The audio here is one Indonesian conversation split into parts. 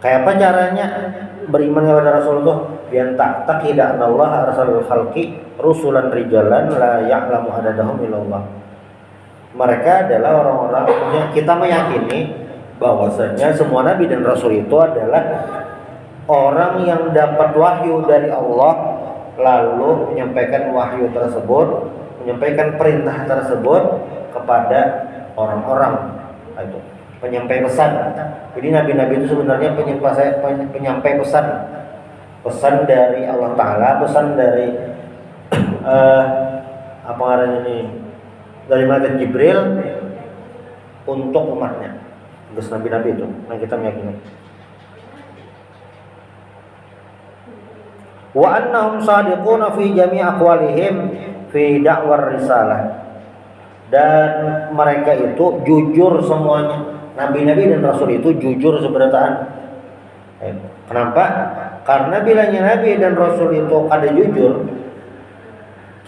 Kayak apa caranya beriman kepada Rasul itu? Bian ta'taqida Allah arsalul khalqi rusulan rijalan la ya'lamu adadahum illallah. Mereka adalah orang-orang yang kita meyakini bahwasanya semua nabi dan rasul itu adalah orang yang dapat wahyu dari Allah, lalu menyampaikan wahyu tersebut, menyampaikan perintah tersebut kepada orang-orang. Itu penyampai pesan. Jadi nabi-nabi itu sebenarnya penyampai pesan dari Allah Ta'ala, pesan dari apa namanya ini, dari malaikat Jibril untuk umatnya. Terus nabi-nabi itu yang kita meyakini. Wa annahum shadiquna fi jami' aqwalihim fi da'war risalah. Dan mereka itu jujur semuanya. Nabi-nabi dan rasul itu jujur seberataan. Kenapa? Karena bilangnya nabi dan rasul itu ada jujur,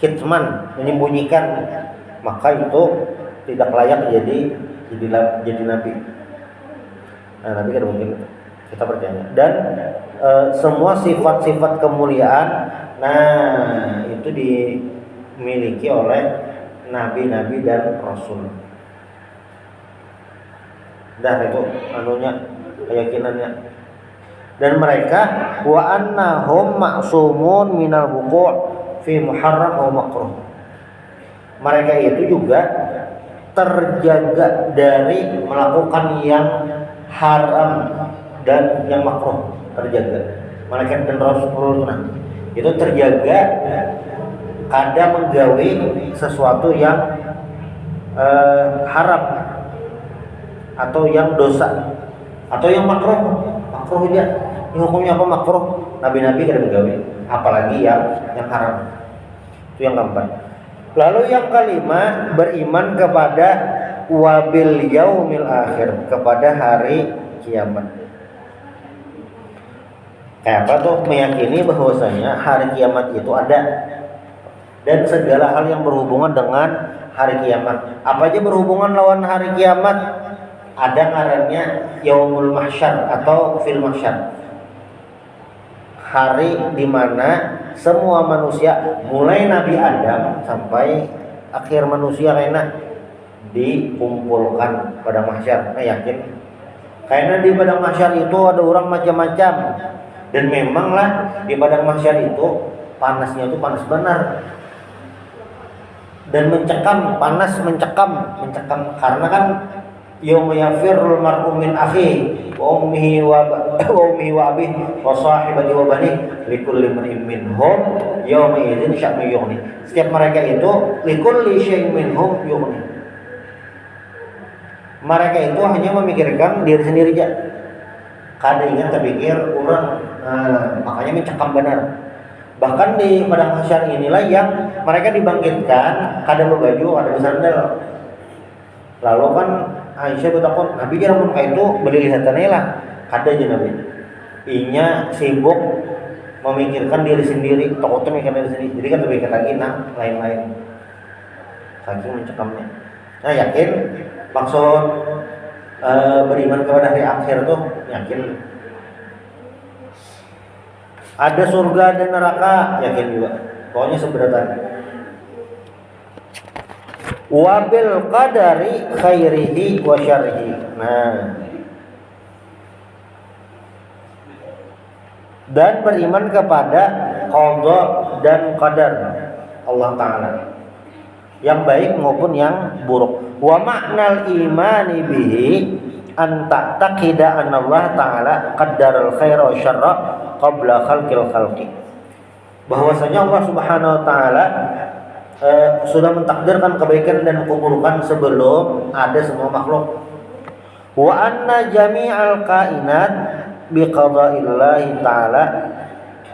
kitman, menyembunyikan, maka itu tidak layak jadi nabi. Nah, nabi kan mungkin kita percaya. Dan semua sifat-sifat kemuliaan, nah itu dimiliki oleh nabi-nabi dan rasul. Dan itu keyakinannya. Dan mereka wa annahum ma'sumun minal wuqu' fi muharram atau makruh. Mereka itu juga terjaga dari melakukan yang haram dan yang makruh, terjaga. Malaikat dan rasul itu terjaga kada menggawe sesuatu yang haram atau yang dosa atau yang makruh aja. Ini hukumnya apa? Makruh. Nabi-nabi kada menggawe, apalagi yang haram. Itu yang keempat. Lalu yang kelima, beriman kepada wabil yaumil akhir, kepada hari kiamat. Kayak apa tuh? Meyakini bahwasanya hari kiamat itu ada, dan segala hal yang berhubungan dengan hari kiamat. Apa aja berhubungan lawan hari kiamat? Ada ngarannya yaumul mahsyar atau fil mahsyar. Hari di mana semua manusia mulai Nabi Adam sampai akhir manusia kayaknya dikumpulkan pada mahsyar. Nah, yakin? Karena di padang mahsyar itu ada orang macam-macam. Dan memanglah di padang mahsyar itu panasnya itu panas benar. Dan mencekam, panas mencekam karena kan yauma yafirrul mar'u min akhihi wa ummihi wa abihi wa sahibatihi wa banihi likulli imrin minhum yauma idzin sya'nu yughni. Setiap mereka itu likulli syai'in minhum yughni. Mereka itu hanya memikirkan diri sendiri aja. Kada ingat terpikir orang, makanya mencekam benar. Bahkan di padang mahsyar inilah yang mereka dibangkitkan kada berbaju, kada bersandal. Lalu kan Aisyah bertakut, Nabi kira pun kayak itu beli lihatannya lah, kada aja Nabi. Inya sibuk memikirkan diri sendiri, takutnya mikirkan diri sendiri, jadi kan terpikir lagi lain-lain. Saking mencekamnya. Nah, yakin maksud beriman kepada hari akhir tuh yakin. Ada surga dan neraka, yakin juga. Pokoknya seberatan. Wabil qadari khairihi wa syarrihi. Nah, dan beriman kepada qada dan qadar Allah Ta'ala, yang baik maupun yang buruk. Wa ma'nal imani bihi an ta'taqida anna Allah Ta'ala qaddaral khaira wa syarra qabla khalqil khalqi. Bahwasanya Allah Subhanahu wa taala sudah mentakdirkan kebaikan dan keburukan sebelum ada semua makhluk. Wa anna jami'al kainat biqada'illahi ta'ala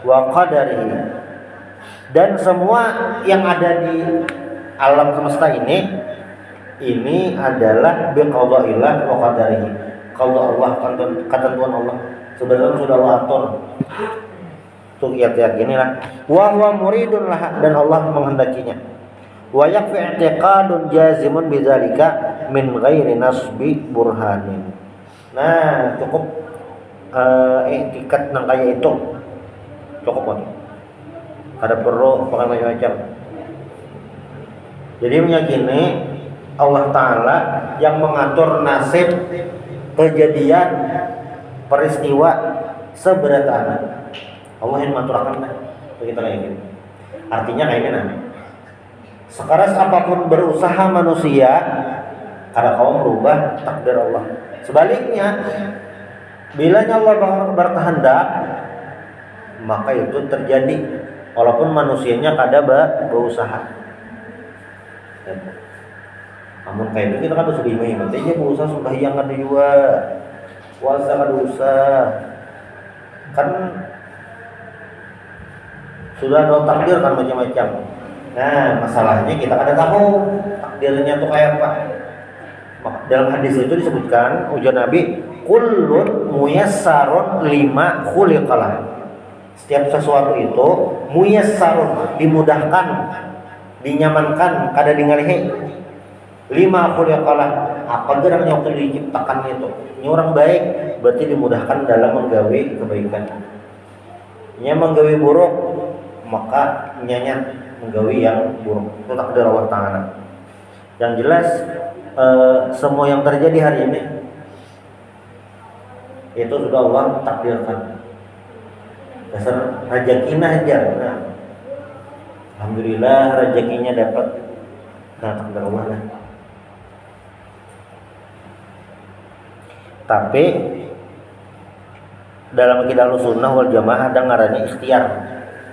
wa qadarihi. Dan semua yang ada di alam semesta ini adalah biqada'illah wa qadarihi. Kalau Allah, ketentuan Allah sebenarnya sudah Allah atur. Itu yakinilah. Wa huwa muridun lah, dan Allah menghendakinya. Wa yakfi i'tiqadun jazimun bidzalika min ghairi nasbi burhanin. Nah, cukup etiket nang kaya itu cukup kan, kada perlu pakai macam-macam. Jadi meyakini Allah Ta'ala yang mengatur nasib, kejadian, peristiwa seberat anak. Allah yang mengaturkan kita kayak gini. Artinya kayak gini. Sekeras apapun berusaha manusia, kada kau merubah takdir Allah. Sebaliknya, bila Allah berkehendak, maka itu terjadi. Walaupun manusianya kada berusaha. Namun kayak itu kita kan harus bimai, nantinya berusaha sembahyang ada juga, puasa kada usah, kan sudah ada takdir kan macam-macam. Nah masalahnya kita kada tahu takdirnya tuh kayak apa. Dalam hadis itu disebutkan ujar Nabi, kullun muyassarun lima khuliqalah. Setiap sesuatu itu muyassarun, dimudahkan, dinyamankan, kada ngalihi. Lima khuliqalah, apa geraknya waktu diciptakan itu. Ini orang baik berarti dimudahkan dalam menggawi kebaikan. Nya menggawi buruk, maka nyanya menggawi yang buruk. Itu takdir Allah Ta'ala. Yang jelas semua yang terjadi hari ini itu sudah Allah takdirkan. Dasar rezekinya aja. Nah, alhamdulillah rezekinya dapat. Nah, takdir Allah lah. Tapi dalam akidah Ahlussunnah wal Jamaah ada ngarannya ikhtiar.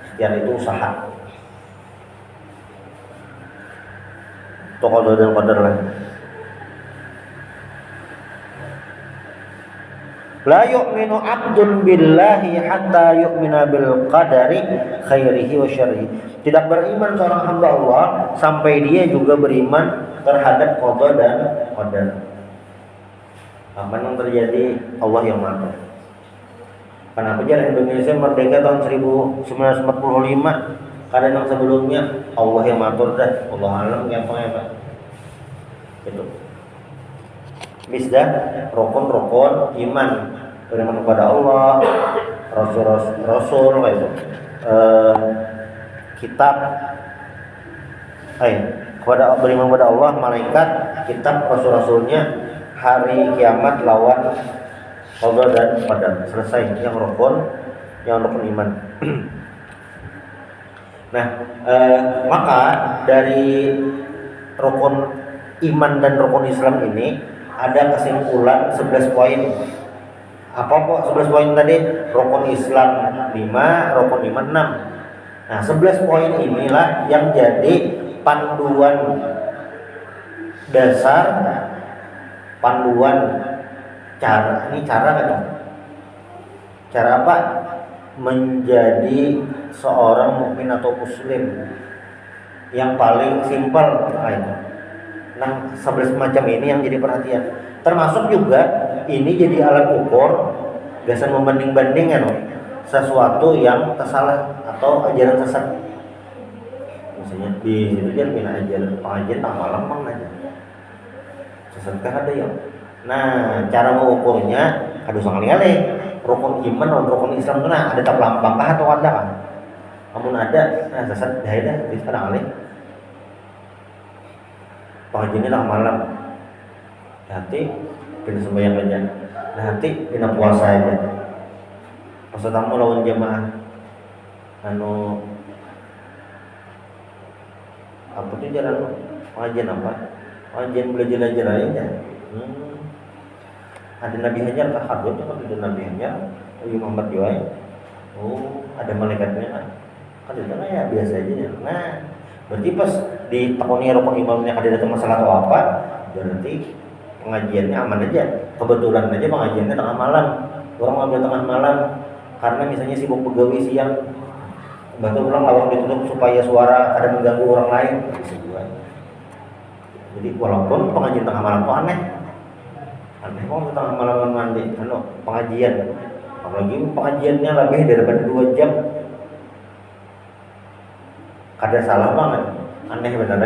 Ikhtiar itu usaha. Qada dan qadar lah. La yu'minu 'abdun billahi hatta yu'mina bil qadari khairihi wa syarrihi. Tidak beriman seorang hamba Allah sampai dia juga beriman terhadap qada dan qadar. Apa yang terjadi Allah yang mengatur. Kenapa jalan Indonesia merdeka tahun 1945? Karena yang sebelumnya Allah yang mengatur dah. Allah alam yang apa? Itu. Misdah rukun-rukun iman, beriman kepada Allah, Rasul itu. Kitab beriman kepada Allah, malaikat, kitab, rasul-rasulnya, hari kiamat, lawan qada dan qadar. Selesai yang rukun iman. Nah, maka dari rukun iman dan rukun Islam ini ada kesimpulan 11 poin. Apa kok 11 poin tadi? Rukun Islam 5, rukun iman 6. Nah, 11 poin inilah yang jadi panduan dasar, panduan cara. Ini cara kan? Cara apa? Menjadi seorang mukmin atau muslim yang paling simpel. Nah, 11 macam ini yang jadi perhatian. Termasuk juga ini jadi alat ukur gasan membanding-banding kan, sesuatu yang tersalah atau ajaran sesat. Misalnya di situ kan mina ajaran pengajian tak malam aja. Sesatkah ada yang. Nah, cara mengukurnya ada sekali-kali. Rukun iman dan rukun Islam itu ada tak lambangkah atau ada kan? Namun ada, nah sesat dah bisa kali. Pengajiannya tak malam. Nanti kita sembahyang aja. Nanti kita puasa aja. Masa tamu lawan jemaah. Apa tuh jalan pengajian apa? Pengajian belajar aja. Ada Nabi Hajar tak hadut kan ada Nabi Hajar. Muhammad Joy. Oh, ada malaikatnya kan? Kan itu ya biasa aja. Nah, berarti pas di takoni rukun imamnya ada datang masalah atau apa, berarti pengajiannya aman aja. Kebetulan aja pengajiannya tengah malam. Orang ngambil tengah malam karena misalnya sibuk pegawai siang. Batu pulang lawang ditutup supaya suara ada mengganggu orang lain. Bisa juga. Jadi walaupun pengajian tengah malam itu aneh kok tengah malam mandi, pengajian. Apalagi pengajiannya lebih daripada 2 jam. Kada salah banget, aneh benar.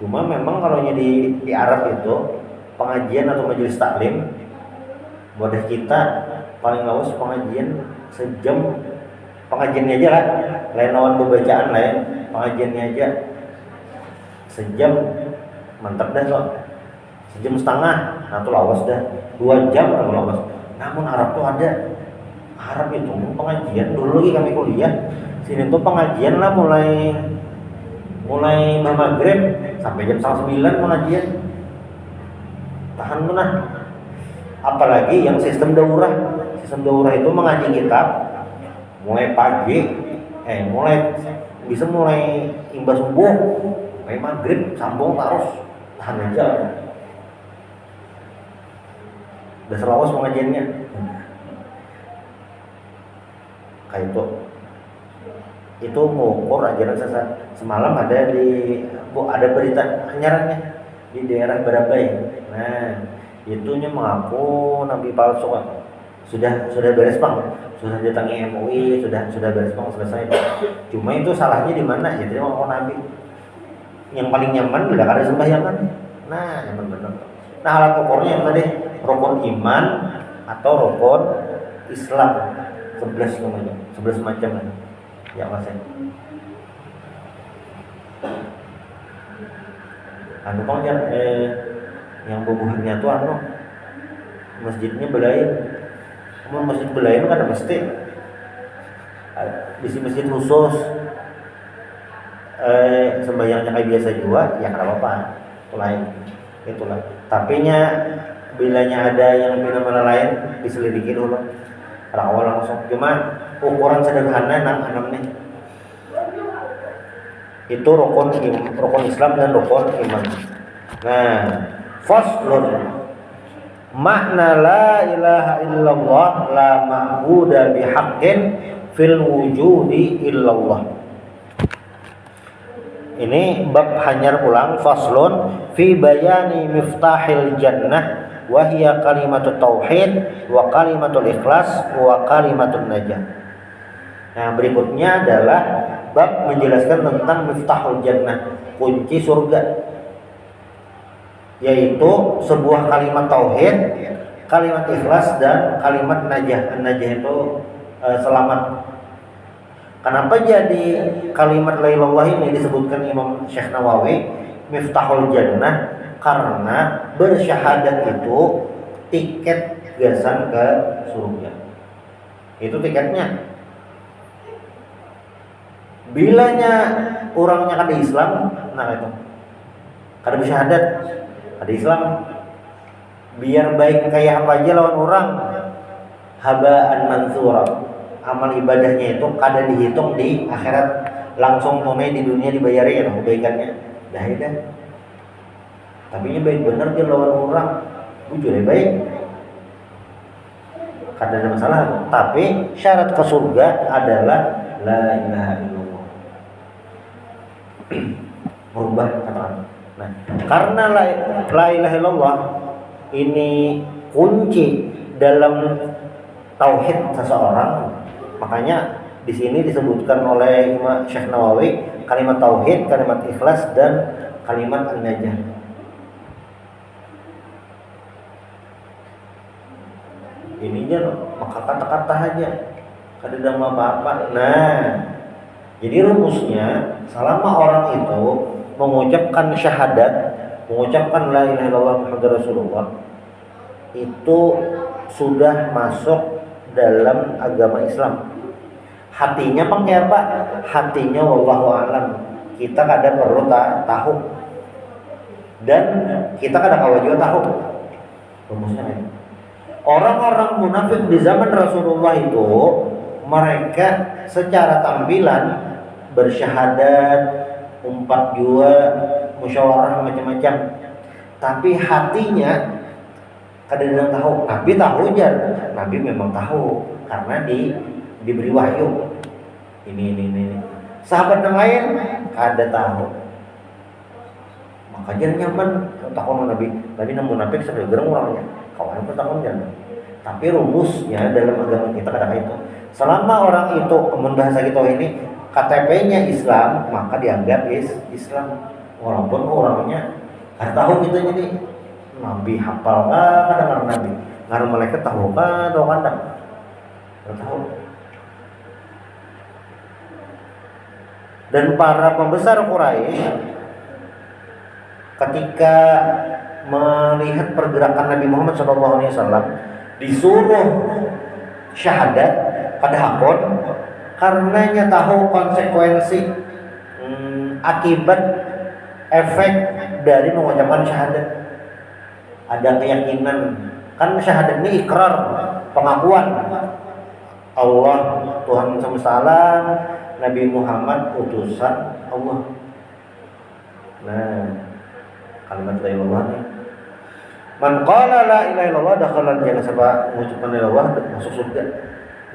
Cuma memang kalau di Arab itu pengajian atau majelis taklim, wadah kita paling lawas pengajian sejam, pengajiannya aja lah, lain lawan pembacaan lain, pengajiannya aja sejam, mantap dah kok. Sejam setengah, nah tuh lawas dah. 2 jam lawas. Namun Arab tuh ada, Arab itu pengajian dulu lagi kami kuliah. Sini tuh pengajian lah mulai maghrib sampai jam 9 pengajian. Tahan tuh nah. Apalagi yang sistem daurah. Sistem daurah itu mengaji kitab mulai pagi, mulai imbas subuh, sampai maghrib sambung terus, tahan aja. Udah selawas pengajiannya. Kayak itu ngukur ajaran sesat. Semalam ada berita anyarannya di daerah Barabai. Nah, itunya mengaku nabi palsu kan. Sudah beres Bang. Sudah datangi MUI, sudah beres Bang, selesai. Cuma itu salahnya di mana? Ya dia mengaku nabi. Yang paling nyaman udah ada sembahyangan. Nah, nyaman benar. Nah, alat ukurnya tadi rukun iman atau rukun Islam. 11 namanya, 11 macam kan. Ya Mas. Bang yang bubuhannya tuh masjidnya belain. Masjid belain kan ada mesti di masjid khusus sembahyangnya kayak biasa juga, ya kenapa apa? Itu lain. Itulah. Tapinya bilanya ada yang fenomena lain diselidiki dulu. Awal langsung. Cuma ukuran sederhana nih. Itu rukun Islam dan rukun iman. Nah, faslun makna la ilaha illallah la ma'buda bihaqqin fil wujudi illallah. Ini bab hanyar ulang, faslun fi bayani miftahil jannah wa hiya kalimatut tauhid wa kalimatul ikhlas wa kalimatun najah. Nah, berikutnya adalah bab menjelaskan tentang miftahul jannah, kunci surga, yaitu sebuah kalimat tauhid, kalimat ikhlas dan kalimat najah. Najah itu selamat. Kenapa jadi kalimat la ilallah ini disebutkan Imam Syekh Nawawi miftahul jannah? Karena bersyahadat itu tiket gasan ke surga. Itu tiketnya. Bilanya orangnya kada Islam, nah itu kada bersyahadat, kada Islam, biar baik kayak apa aja lawan orang, habaan mansura. Amal ibadahnya itu kada dihitung di akhirat, langsung tunai di dunia dibayari ya kebaikannya. Dah itu. Tapi ini baik benar dia lawan orang, jujur baik. Kada ada masalah. Tapi syarat ke surga adalah la ilaha illallah. Merubah kata. Nah, karena la ilaha illallah ini kunci dalam tauhid seseorang, makanya di sini disebutkan oleh Imam Syekh Nawawi kalimat tauhid, kalimat ikhlas dan kalimat an-najah. Ininya maka kata-kata aja, kada ada apa-apa. Nah, jadi rumusnya selama orang itu mengucapkan syahadat, mengucapkan la ilaha illallah Muhammadur Rasulullah, itu sudah masuk dalam agama Islam. Hatinya pakai apa? Hatinya wallahu alam. Kita kadang perlu tahu. Dan kita kadang awal juga tahu. Rumusnya ini. Orang-orang munafik di zaman Rasulullah itu mereka secara tampilan bersyahadat, umpat jua, musyawarah macam-macam. Tapi hatinya kadang tahu. Nabi tahu aja. Nabi memang tahu karena diberi wahyu. Ini. Sahabat yang lain kada tahu. Makanya nyaman takon Nabi. Nabi namun munafik sudah gereng orangnya. Kawan pertama jangan. Tapi rumusnya dalam agama kita kadang itu. Selama orang itu membahasa kita ini KTP-nya Islam, maka dianggap Islam. Walaupun orangnya kada tahu gitu jadi Nabi hafal kadang Nabi ngaran malaikat tahu atau kadang nggak tahu. Dan para pembesar Quraisy ketika melihat pergerakan Nabi Muhammad SAW disuruh syahadat pada hakon karenanya tahu konsekuensi akibat efek dari mengucapkan syahadat. Ada keyakinan kan syahadat ini ikrar, pengakuan Allah Tuhan semesta alam, Nabi Muhammad utusan Allah. Nah, kalimat la ilaha illallah. Man qala la ilaha illallah dakhala al-jannah, siapa mengucapkan la ilaha illallah masuk surga.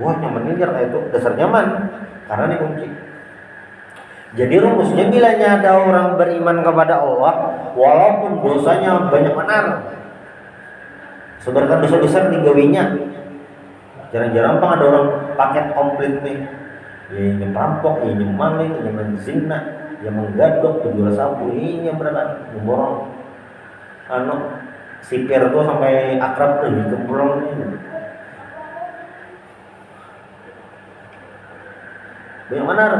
Wah, nyaman ini kayak itu, dasar nyaman karena ini kunci. Jadi rumusnya bilanya ada orang beriman kepada Allah walaupun dosanya banyak benar. Sebenarnya dosa besar digawinya. Jarang-jarang ada orang paket komplit nih. Ya perampok, ya maling, ya menzina, ya menggadok, penjual sabu, ini yang berat memborong. Sipir tuh sampai akrab tuh kemprong ini. Banyak benar,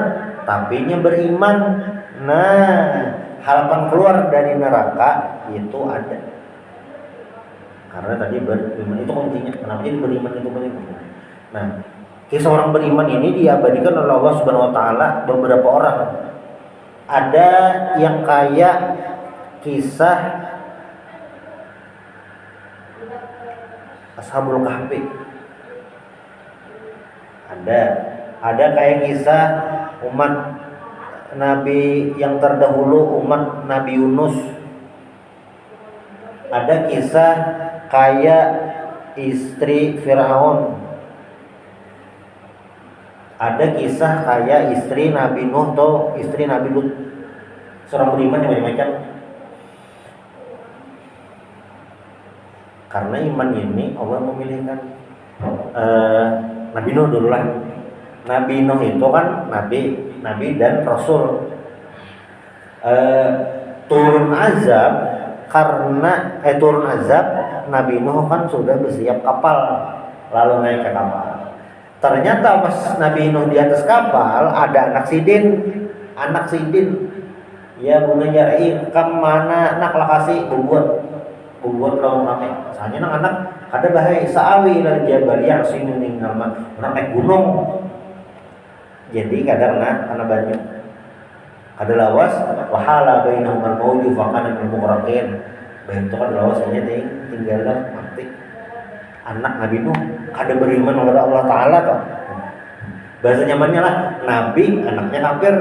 tapi nya beriman. Nah, harapan keluar dari neraka itu ada. Karena tadi beriman itu kuncinya. Kenapa jadi beriman itu penting? Nah, kisah orang beriman ini diabadikan oleh Allah Subhanahu wa taala beberapa orang. Ada yang kayak kisah Ashabul Kahfi. Ada kayak kisah umat Nabi yang terdahulu, umat Nabi Yunus. Ada kisah kayak istri Firaun. Ada kisah kayak istri Nabi Nuh atau istri Nabi Lut. Seorang beriman yang macam-macam. Karena iman ini Allah memilihkan Nabi Nuh dulu lah. Nabi Nuh itu kan nabi dan rasul. Turun azab Nabi Nuh kan sudah bersiap kapal lalu naik ke kapal. Ternyata pas Nabi Nuh di atas kapal ada anak sidin. Ya bunanya kam mana nak lakasi bubuat lawan rame. Soalnya anak ada bahaya saawi dari jabal yang sini ninggal mah naik gunung. Jadi kadang karena banyak ada lawas wahala bainahum al-mauju faqana min muqraqin. Bain itu kan lawasnya tinggal mati. Anak Nabi Nuh kada beriman kepada Allah taala toh. Bahasa nyamannya lah nabi anaknya kafir.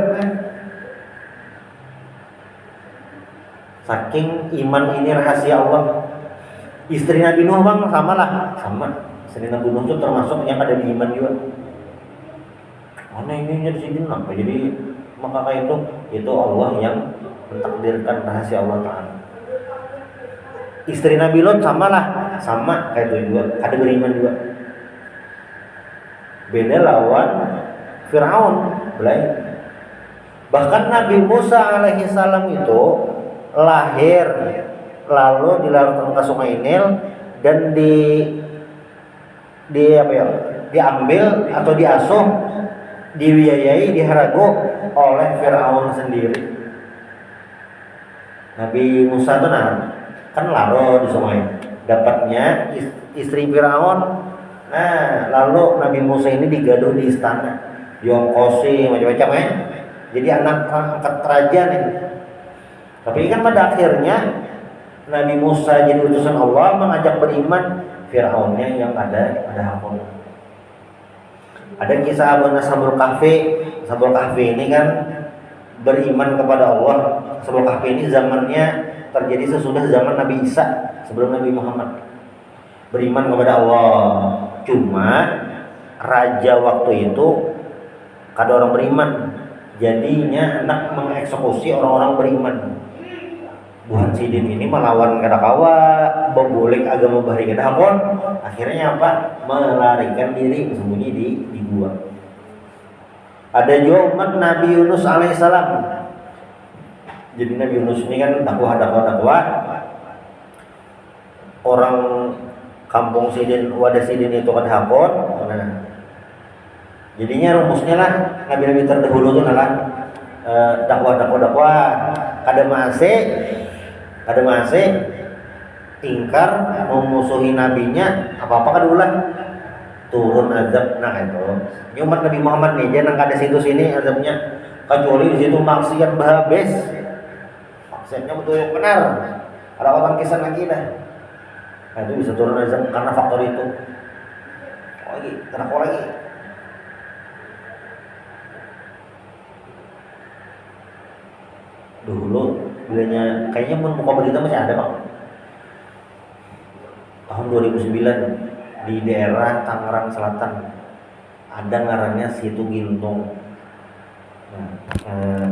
Saking iman ini rahasia Allah. Istri Nabi Nuh bang sama. Istri Nabi Nuh itu termasuk yang ada di iman juga. Mana ininya di sini apa? Jadi maka kayak itu Allah yang mentakdirkan rahasia Allah Taala. Istri Nabi Lot sama kayak itu juga. Ada beriman juga. Beda lawan Firaun belai. Bahkan Nabi Musa alaihi salam itu lahir lalu dilarutkan ke Sungai Nil dan diambil atau diasuh, dibiayai, diharago oleh Firaun sendiri. Nabi Musa itu kan laro di sungai, dapatnya istri Firaun. Nah, lalu Nabi Musa ini digaduh di istana, diongkosi macam-macam ya. Jadi anak angkat raja nih. Tapi kan pada akhirnya Nabi Musa jadi utusan Allah mengajak beriman, Firaunnya yang ada hakun. Ada kisah Ashabul Kahfi. Ashabul Kahfi ini kan beriman kepada Allah. Ashabul Kahfi ini zamannya terjadi sesudah zaman Nabi Isa, sebelum Nabi Muhammad. Beriman kepada Allah. Cuma raja waktu itu kada orang beriman. Jadinya anak mengeksekusi orang-orang beriman. Buhan Sidin ini melawan kada kawa, memboleh agama bahari kada hakon. Akhirnya apa? Melarikan diri bersembunyi di gua. Ada juga umat Nabi Yunus alaihissalam. Jadi Nabi Yunus ini kan dakwah. orang kampung sidin wadah sidin itu kan hakon. Nah, jadinya rumusnya lah nabi-nabi terdahulu itu adalah dakwah kada masih ingkar memusuhi nabinya apa kan ulah turun azab. Nah itu ini umat Nabi Muhammad nih jangan kada situ sini azabnya, kecuali di situ maksiat habis, maksiatnya betul yang benar, ada orang kisah lagi dah. Nah itu bisa turun azab karena faktor itu. Kenapa lagi dulu bilanya kayaknya pun buka berita masih ada bang, tahun 2009 di daerah Tangerang Selatan ada ngarannya Situ Gintung. Nah,